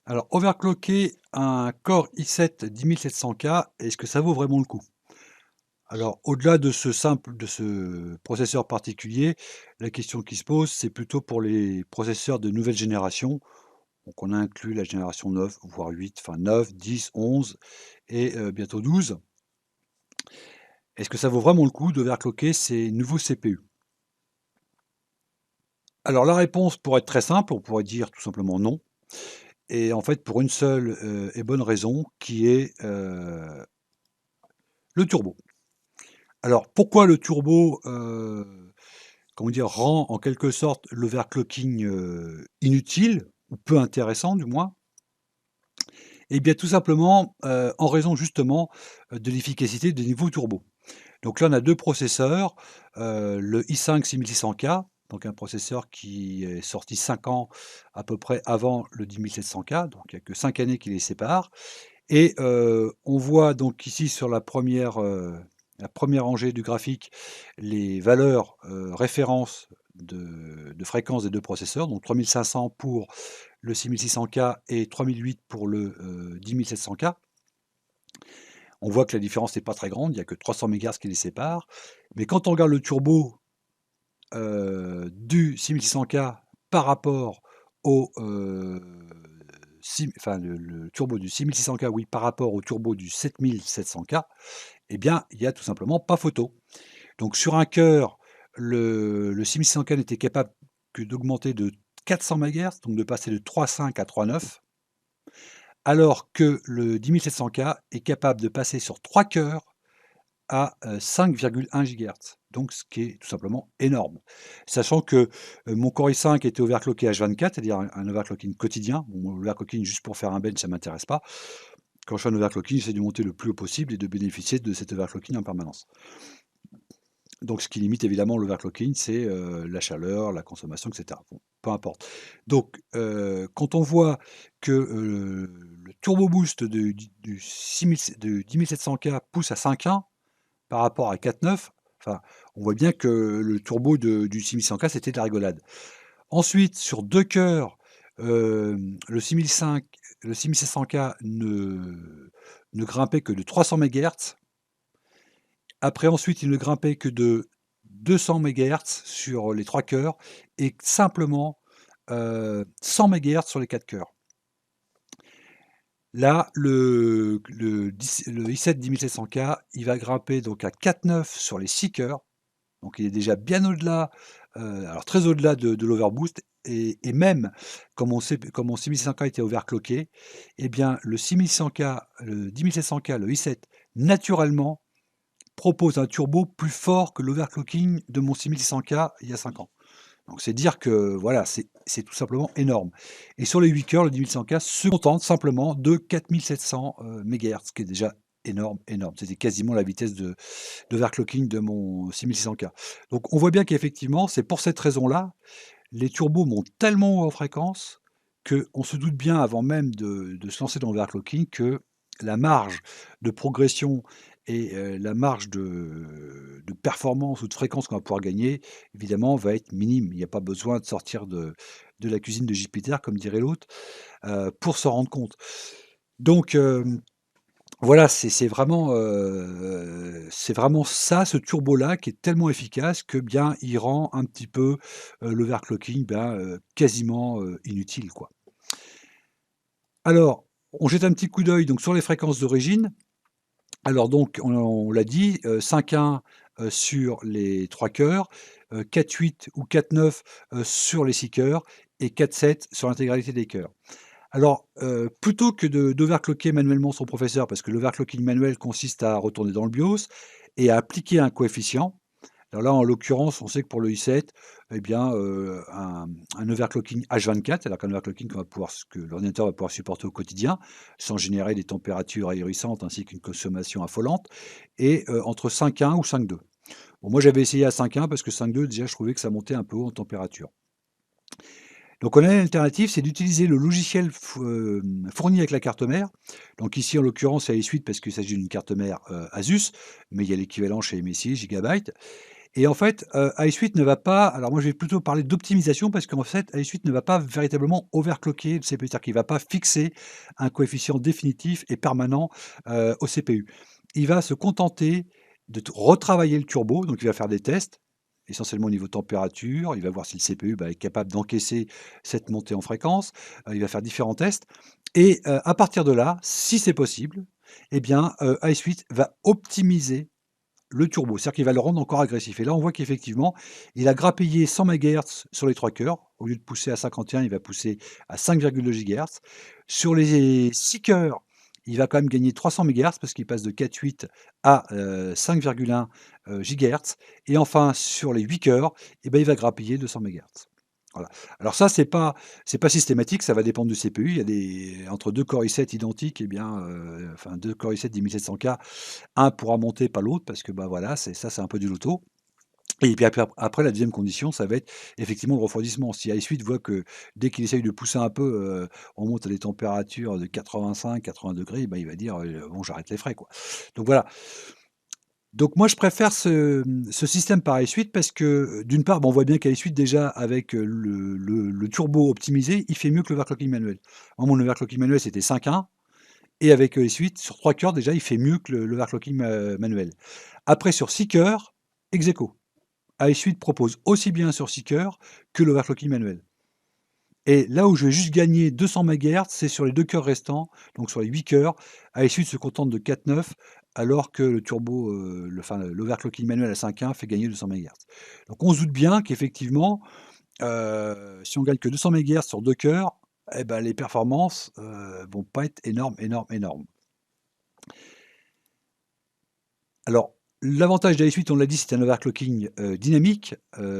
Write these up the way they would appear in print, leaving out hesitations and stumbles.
Alors, overclocker un Core i7 10700K, est-ce que ça vaut vraiment le coup? Alors, au-delà de ce processeur particulier, la question qui se pose, c'est plutôt pour les processeurs de nouvelle génération. Donc, on inclut la génération 9, voire 8, enfin 9, 10, 11 et bientôt 12. Est-ce que ça vaut vraiment le coup d'overclocker ces nouveaux CPU? Alors, la réponse pourrait être très simple, on pourrait dire tout simplement non. Et en fait, pour une seule et bonne raison, qui est le turbo. Alors pourquoi le turbo, comment dire, rend en quelque sorte l'overclocking, inutile ou peu intéressant du moins? Eh bien tout simplement, en raison justement, de l'efficacité des niveaux turbo. Donc là on a 2 processeurs, le i5 6600K, donc un processeur qui est sorti 5 ans à peu près avant le 10700K, donc il y a que 5 années qui les séparent. Et on voit donc ici sur la première rangée du graphique, les valeurs, références de fréquence des 2 processeurs, donc 3500 pour le 6600K et 3008 pour le, 10700K. On voit que la différence n'est pas très grande, il y a que 300 MHz qui les séparent. Mais quand on regarde le turbo, du 6600K par rapport au, enfin le turbo du 6600K, oui, par rapport au turbo du 7700K, eh bien, il y a tout simplement pas photo. Donc sur un cœur, le 6600K n'était capable que d'augmenter de 400 MHz, donc de passer de 3,5 à 3,9, alors que le 10700K est capable de passer sur 3 cœurs à 5,1 GHz, donc ce qui est tout simplement énorme. Sachant que, mon Core i5 était overclocké H24, c'est-à-dire un overclocking quotidien. Bon, l'overclocking juste pour faire un bench, ça m'intéresse pas. Quand je fais un overclocking, j'essaie de monter le plus haut possible et de bénéficier de cet overclocking en permanence. Donc ce qui limite évidemment l'overclocking, c'est, la chaleur, la consommation et cetera. Bon, peu importe. Donc, quand on voit que, le turbo boost du 6000 de 10700K pousse à 5,1 par rapport à 4,9, enfin, on voit bien que le turbo du 6100K, c'était de la rigolade. Ensuite, sur 2 cœurs, le 6700K ne grimpait que de 300 MHz. Après, ensuite, il ne grimpait que de 200 MHz sur les 3 cœurs et simplement, 100 MHz sur les 4 cœurs. Là, le i7 10700K, il va grimper donc à 4,9 sur les 6 cœurs. Donc il est déjà bien au-delà, alors très au-delà de l'overboost et même comme mon 6600K était overclocké, eh bien le 6100K, le 10700K, le i7, naturellement propose un turbo plus fort que l'overclocking de mon 6600K il y a 5 ans. Donc c'est dire que voilà, c'est tout simplement énorme. Et sur les 8 cœurs, le 10100K se contente simplement de 4700 MHz, ce qui est déjà énorme, énorme. C'était quasiment la vitesse d'overclocking de mon 6600K. Donc on voit bien qu'effectivement, c'est pour cette raison-là, les turbos montent tellement haut en fréquence qu'on se doute bien avant même de se lancer dans l'overclocking que la marge de progression et la marge de performance ou de fréquence qu'on va pouvoir gagner, évidemment, va être minime. Il n'y a pas besoin de sortir de la cuisine de Jupiter, comme dirait l'autre, pour s'en rendre compte. Donc, voilà, c'est vraiment ça, ce turbo-là, qui est tellement efficace que, bien, il rend un petit peu, l'overclocking, ben, quasiment, inutile, quoi. Alors, on jette un petit coup d'œil donc sur les fréquences d'origine. Alors donc, on l'a dit, 5,1, sur les 3 cœurs, 4,8 ou 4,9, sur les 6 cœurs et 4,7 sur l'intégralité des cœurs. Alors, plutôt que d'overclocker manuellement son processeur, parce que l'overclocking manuel consiste à retourner dans le BIOS et à appliquer un coefficient. Alors là, en l'occurrence, on sait que pour le i7, eh bien, un overclocking H24, c'est-à-dire qu'un overclocking que l'ordinateur va pouvoir supporter au quotidien, sans générer des températures ahurissantes ainsi qu'une consommation affolante, et entre 5,1 ou 5,2. Bon, moi, j'avais essayé à 5,1 parce que 5,2, déjà, je trouvais que ça montait un peu haut en température. Donc on a une alternative, c'est d'utiliser le logiciel fourni avec la carte mère. Donc ici, en l'occurrence, c'est A-Suite parce qu'il s'agit d'une carte mère, Asus, mais il y a l'équivalent chez MSI, Gigabyte. Et en fait, iSuite ne va pas alors moi je vais plutôt parler d'optimisation parce qu'en fait iSuite ne va pas véritablement overclocker le CPU. C'est-à-dire qu'il va pas fixer un coefficient définitif et permanent, au CPU. Il va se contenter de retravailler le turbo, donc il va faire des tests, essentiellement au niveau température, il va voir si le CPU, bah, est capable d'encaisser cette montée en fréquence, il va faire différents tests et à partir de là, si c'est possible, eh bien, iSuite va optimiser le turbo, c'est-à-dire qu'il va le rendre encore agressif et là, on voit qu'effectivement, il a grappillé 100 MHz sur les 3 cœurs. Au lieu de pousser à 51, il va pousser à 5,2 GHz. Sur les 6 cœurs, il va quand même gagner 300 MHz parce qu'il passe de 4,8 à 5,1 GHz et enfin sur les 8 cœurs, eh ben, il va grappiller 200 MHz. Voilà. Alors ça, c'est pas systématique, ça va dépendre du CPU. Il y a des entre 2 Core i7 identiques, eh bien, enfin 2 Core i7 10700K, un pourra monter, pas l'autre, parce que, bah, voilà, c'est un peu du loto. Et puis après la deuxième condition, ça va être effectivement le refroidissement. Si iSuite voit que dès qu'il essaye de pousser un peu, on monte à des températures de 85-80°, bah, il va dire: «Bon, j'arrête les frais, quoi». Donc voilà. Donc moi, je préfère ce système par iSuite parce que, d'une part, bah, on voit bien qu'iSuite déjà avec, le turbo optimisé, il fait mieux que l'overclocking manuel. Moi, mon overclocking manuel, c'était 5.1 et avec, iSuite, sur 3 cœurs, déjà, il fait mieux que l'overclocking manuel. Après sur 6 cœurs, ex aequo. iSuite propose aussi bien sur 6 cœurs que l'overclocking manuel. Et là où je vais juste gagner 200 MHz, c'est sur les 2 cœurs restants, donc sur les 8 cœurs. iSuite se contente de 4,9 alors que le turbo, l'overclocking manuel à 5.1 fait gagner 200 MHz. Donc on se doute bien qu'effectivement, si on gagne que 200 MHz sur 2 cœurs, et ben les performances, vont pas être énormes, énormes, énormes. Alors, l'avantage d'iSuite, on l'a dit, c'est un overclocking, dynamique,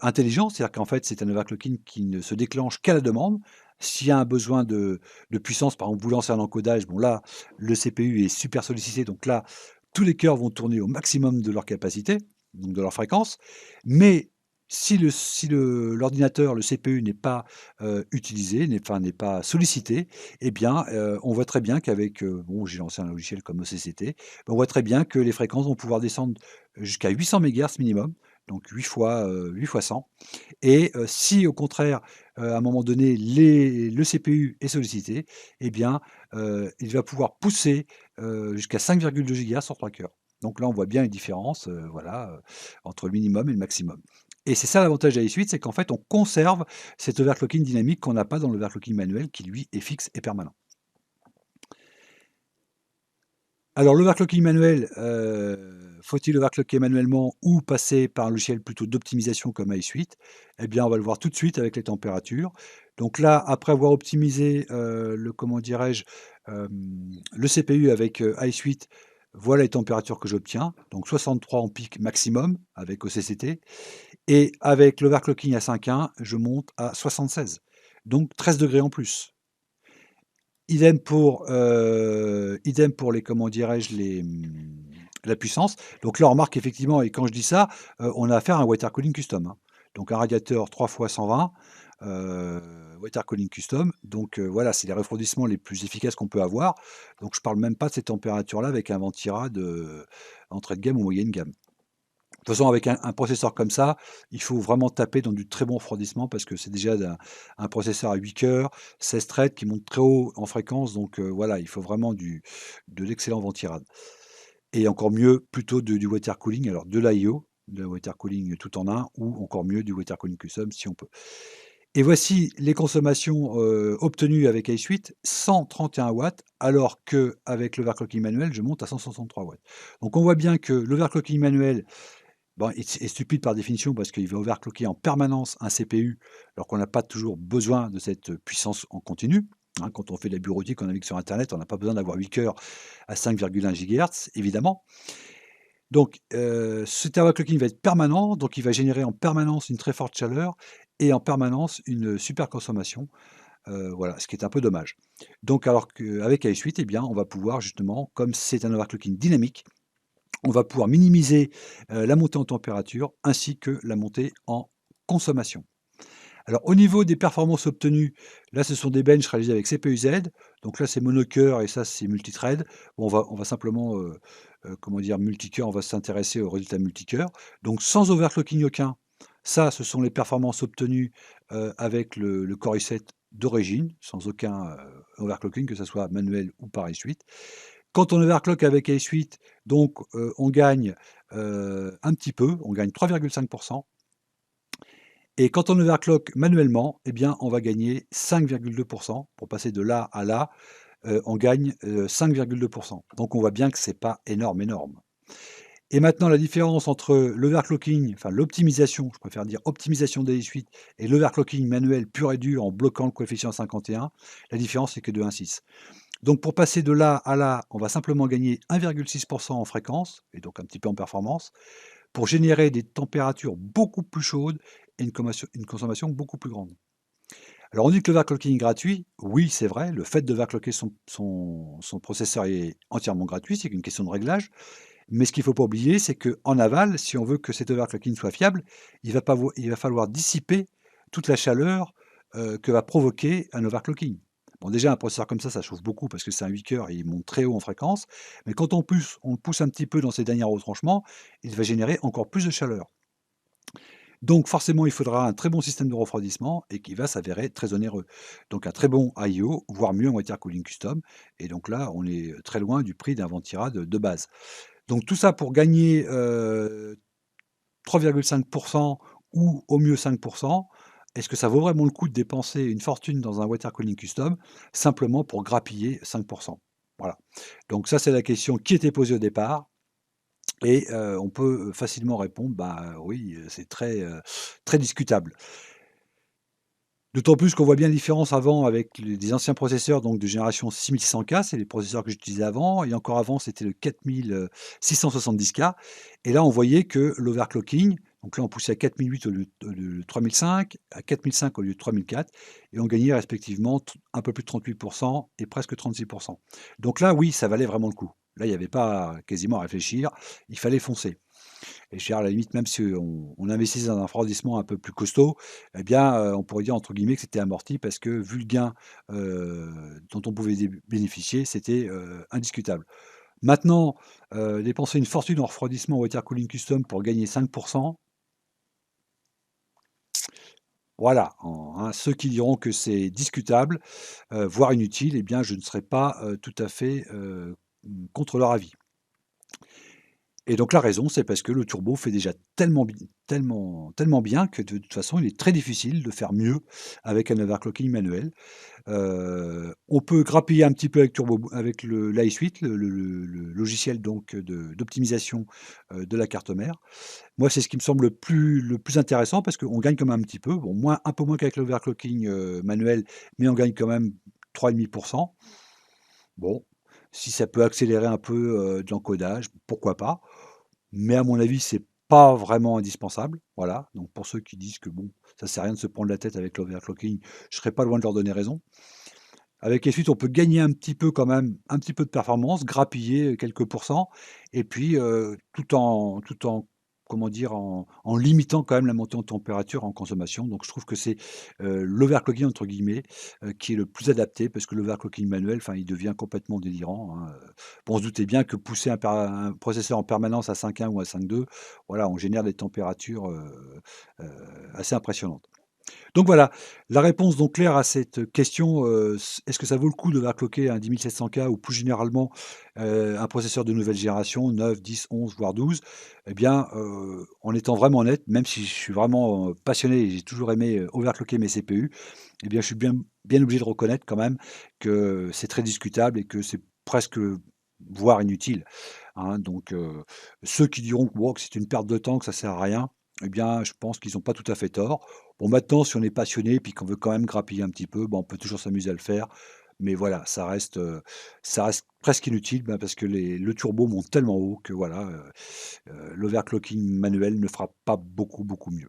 intelligent. C'est-à-dire qu'en fait, c'est un overclocking qui ne se déclenche qu'à la demande. S'il y a un besoin de puissance, par exemple, vous lancez un encodage, bon là, le CPU est super sollicité, donc là, tous les cœurs vont tourner au maximum de leur capacité, donc de leur fréquence. Mais si l'ordinateur, le CPU n'est pas, utilisé, n'est pas sollicité, eh bien, on voit très bien qu'avec, bon, j'ai lancé un logiciel comme OCCT, on voit très bien que les fréquences vont pouvoir descendre jusqu'à 800 MHz minimum, donc 8 fois 100 et si au contraire, à un moment donné, le CPU est sollicité, eh bien, il va pouvoir pousser, jusqu'à 5,2 GHz sur 3 cœurs. Donc là, on voit bien une différence, voilà, entre le minimum et le maximum. Et c'est ça l'avantage d'iSuite, c'est qu'en fait, on conserve cet overclocking dynamique qu'on n'a pas dans l'overclocking manuel qui, lui, est fixe et permanent. Alors l'overclocking manuel, faut-il overclocker manuellement ou passer par un logiciel plutôt d'optimisation comme iSuite? Eh bien, on va le voir tout de suite avec les températures. Donc là, après avoir optimisé, le comment dirais-je? Le CPU avec, iSuite, voilà les températures que j'obtiens. Donc 63 en pic maximum avec OCCT et avec l'overclocking à 5.1, je monte à 76. Donc 13 en plus. Idem pour les comment dirais-je? La puissance. Donc là, on remarque effectivement et quand je dis ça, on a affaire à un water cooling custom, hein. Donc un radiateur 3 fois 120, water cooling custom. Donc voilà, c'est les refroidissements les plus efficaces qu'on peut avoir. Donc je parle même pas de ces températures-là avec un ventirad, entrée de gamme ou moyenne gamme. De toute façon, avec un processeur comme ça, il faut vraiment taper dans du très bon refroidissement parce que c'est déjà un processeur à 8 cœurs, 16 threads qui monte très haut en fréquence. Donc voilà, il faut vraiment de l'excellent ventirad et encore mieux, plutôt du water cooling, alors de l'IO, de la water cooling tout en un ou encore mieux du water cooling custom si on peut. Et voici les consommations, obtenues avec iSuite, 131 watts, alors qu'avec l'overclocking manuel, je monte à 163 watts. Donc on voit bien que l'overclocking manuel, bon, est stupide par définition parce qu'il va overclocker en permanence un CPU, alors qu'on n'a pas toujours besoin de cette puissance en continu, hein. Quand on fait de la bureautique, on navigue sur internet, on n'a pas besoin d'avoir 8 cœurs à 5,1 GHz, évidemment. Donc cet overclocking va être permanent, donc il va générer en permanence une très forte chaleur et en permanence une super consommation, voilà, ce qui est un peu dommage. Donc alors qu'avec iSuite, eh bien, on va pouvoir justement, comme c'est un overclocking dynamique, on va pouvoir minimiser, la montée en température ainsi que la montée en consommation. Alors au niveau des performances obtenues, là ce sont des benches réalisés avec CPU-Z, donc là c'est monocœur et ça c'est multithread. Bon, on va simplement, comment dire? Multicœur, on va s'intéresser aux résultats multicœur, donc sans overclocking aucun. Ça, ce sont les performances obtenues, avec le Core i7 d'origine, sans aucun, overclocking, que ça soit manuel ou par i8. Quand on overclock avec i8, donc on gagne, un petit peu, on gagne 3,5. Et quand on overclock manuellement, eh bien, on va gagner 5,2. Pour passer de là à là, on gagne, 5,2. Donc on voit bien que c'est pas énorme, énorme. Et maintenant la différence entre l'overclocking, enfin l'optimisation, je préfère dire optimisation des suites et l'overclocking manuel pur et dur en bloquant le coefficient 51, la différence c'est que de 1,6. Donc pour passer de là à là, on va simplement gagner 1,6 en fréquence et donc un petit peu en performance pour générer des températures beaucoup plus chaudes et une consommation beaucoup plus grande. Alors on dit que l'overclocking est gratuit. Oui, c'est vrai, le fait d'overclocker son processeur est entièrement gratuit, c'est qu'une question de réglage. Mais ce qu'il ne faut pas oublier, c'est qu'en aval, si on veut que cet overclocking soit fiable, il va falloir dissiper toute la chaleur que va provoquer un overclocking. Bon, déjà, un processeur comme ça chauffe beaucoup parce que c'est un 8 cœurs et il monte très haut en fréquence. Mais quand on le pousse un petit peu dans ses derniers retranchements, il va générer encore plus de chaleur. Donc forcément, il faudra un très bon système de refroidissement et qui va s'avérer très onéreux. Donc un très bon IO, voire mieux en water cooling custom. Et donc là, on est très loin du prix d'un Ventira de base. Donc tout ça pour gagner 3,5 ou au mieux 5. Est-ce que ça vaut vraiment le coup de dépenser une fortune dans un water cooling custom simplement pour grappiller 5? Voilà. Donc ça, c'est la question qui était posée au départ et on peut facilement répondre: «Bah, oui, c'est très, très discutable». D'autant plus qu'on voit bien la différence avant avec les des anciens processeurs donc de génération 6600K, c'est les processeurs que j'utilisais avant et encore avant c'était le 4670K et là on voyait que l'overclocking, donc là on poussait à 4008 au lieu de 3005, à 4005 au lieu de 3004 et on gagnait respectivement un peu plus de 38 et presque 36. Donc là oui, ça valait vraiment le coup. Là il n'y avait pas quasiment à réfléchir, il fallait foncer. Et je veux dire, à la limite, même si on investissait dans un refroidissement un peu plus costaud, eh bien, on pourrait dire entre guillemets que c'était amorti parce que vu le gain, dont on pouvait bénéficier, c'était, indiscutable. Maintenant, dépenser une fortune en refroidissement water cooling custom pour gagner 5. Voilà, ceux qui diront que c'est discutable, voire inutile, eh bien, je ne serai pas, tout à fait, contre leur avis. Et donc la raison, c'est parce que le turbo fait déjà tellement bien que de toute façon, il est très difficile de faire mieux avec un overclocking manuel. On peut grappiller un petit peu avec le l'iSuite, le logiciel donc d'optimisation, de la carte mère. Moi, c'est ce qui me semble le plus intéressant parce qu'on gagne quand même un petit peu, bon un peu moins qu'avec l'overclocking, manuel, mais on gagne quand même 3,5. Bon, si ça peut accélérer un peu, de l'encodage, pourquoi pas? Mais à mon avis, c'est pas vraiment indispensable, voilà. Donc pour ceux qui disent que bon, ça sert à rien de se prendre la tête avec l'overclocking, je serais pas loin de leur donner raison. Avec les suites, on peut gagner un petit peu quand même, un petit peu de performance, grappiller quelques pourcents et puis, tout en comment dire? En limitant quand même la montée en température en consommation. Donc je trouve que c'est, «l'overclocking» entre guillemets, qui est le plus adapté parce que l'overclocking manuel, enfin, il devient complètement délirant, hein, bon, on se doutait bien que pousser un processeur en permanence à 5,1 ou à 5,2, voilà, on génère des températures, heu, assez impressionnantes. Donc voilà, la réponse donc claire à cette question, est-ce que ça vaut le coup d'overclocker un 10700K ou plus généralement, un processeur de nouvelle génération 9, 10, 11 voire 12? Eh bien, en étant vraiment honnête, même si je suis vraiment, passionné et j'ai toujours aimé, overclocker mes CPU, eh bien je suis bien obligé de reconnaître quand même que c'est très discutable et que c'est presque, voire inutile, hein. Donc ceux qui diront que, bon, que c'est une perte de temps, que ça sert à rien, eh bien je pense qu'ils ont pas tout à fait tort. Bon, maintenant, si on est passionné et puis qu'on veut quand même grappiller un petit peu, bah, on peut toujours s'amuser à le faire. Mais voilà, ça reste presque inutile, bah, parce que le turbo monte tellement haut que voilà, l'overclocking manuel ne fera pas beaucoup, beaucoup mieux.